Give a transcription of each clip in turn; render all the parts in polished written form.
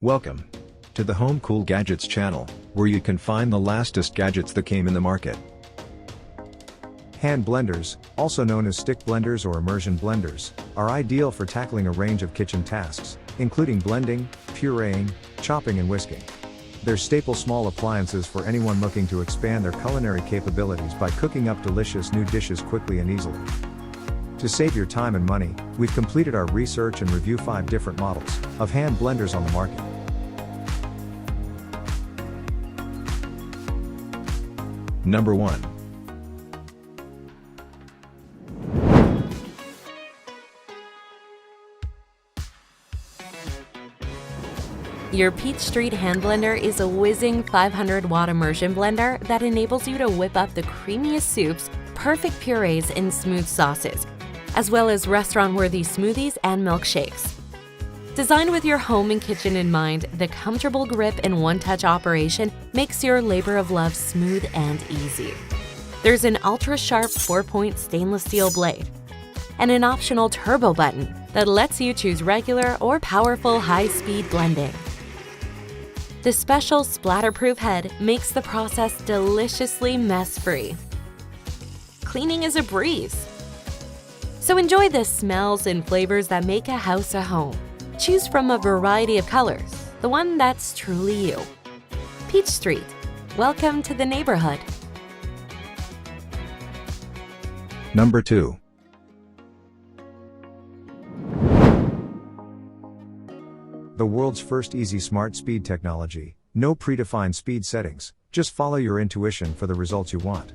Welcome to the Home Cool Gadgets channel, where you can find the latest gadgets that came in the market. Hand blenders, also known as stick blenders or immersion blenders, are ideal for tackling a range of kitchen tasks, including blending, pureeing, chopping and whisking. They're staple small appliances for anyone looking to expand their culinary capabilities by cooking up delicious new dishes quickly and easily. To save your time and money, we've completed our research and review 5 different models of hand blenders on the market. Number 1. Your Peach Street hand blender is a whizzing 500-watt immersion blender that enables you to whip up the creamiest soups, perfect purees, and smooth sauces, as well as restaurant-worthy smoothies and milkshakes. Designed with your home and kitchen in mind, the comfortable grip and one-touch operation makes your labor of love smooth and easy. There's an ultra-sharp 4-point stainless steel blade and an optional turbo button that lets you choose regular or powerful high-speed blending. The special splatter-proof head makes the process deliciously mess-free. Cleaning is a breeze. So enjoy the smells and flavors that make a house a home. Choose from a variety of colors, the one that's truly you. Peach Street, welcome to the neighborhood. Number 2. The world's first easy smart speed technology. No predefined speed settings, just follow your intuition for the results you want.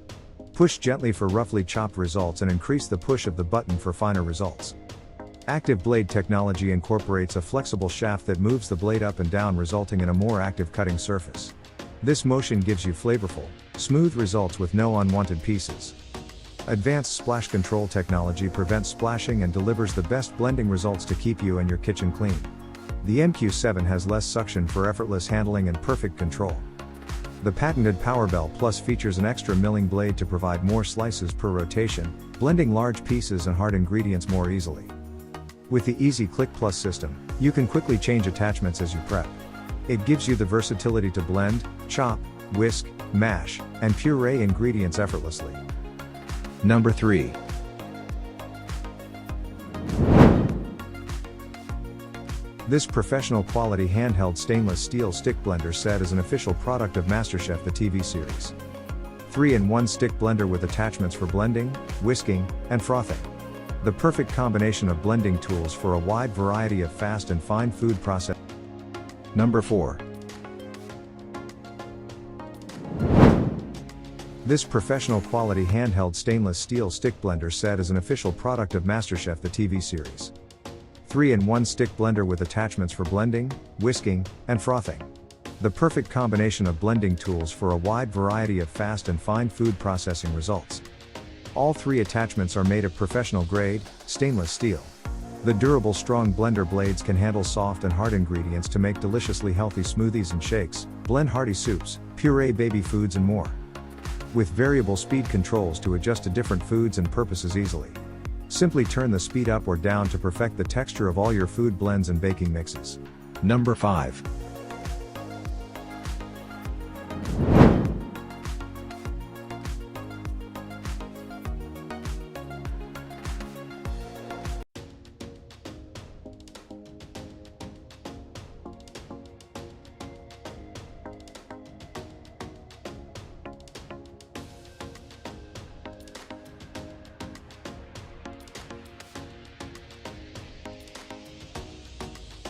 Push gently for roughly chopped results and increase the push of the button for finer results. Active blade technology incorporates a flexible shaft that moves the blade up and down, resulting in a more active cutting surface. This motion gives you flavorful, smooth results with no unwanted pieces. Advanced splash control technology prevents splashing and delivers the best blending results to keep you and your kitchen clean. The MQ7 has less suction for effortless handling and perfect control. The patented PowerBell Plus features an extra milling blade to provide more slices per rotation, blending large pieces and hard ingredients more easily. With the Easy Click Plus system, you can quickly change attachments as you prep. It gives you the versatility to blend, chop, whisk, mash, and puree ingredients effortlessly. Number 3. This professional quality handheld stainless steel stick blender set is an official product of MasterChef the TV series. 3-in-1 stick blender with attachments for blending, whisking, and frothing. The perfect combination of blending tools for a wide variety of fast and fine food process. Number 4. This professional quality handheld stainless steel stick blender set is an official product of MasterChef the TV series. 3-in-1 stick blender with attachments for blending, whisking, and frothing. The perfect combination of blending tools for a wide variety of fast and fine food processing results. All 3 attachments are made of professional grade, stainless steel. The durable strong blender blades can handle soft and hard ingredients to make deliciously healthy smoothies and shakes, blend hearty soups, puree baby foods and more. With variable speed controls to adjust to different foods and purposes easily. Simply turn the speed up or down to perfect the texture of all your food blends and baking mixes. Number 5.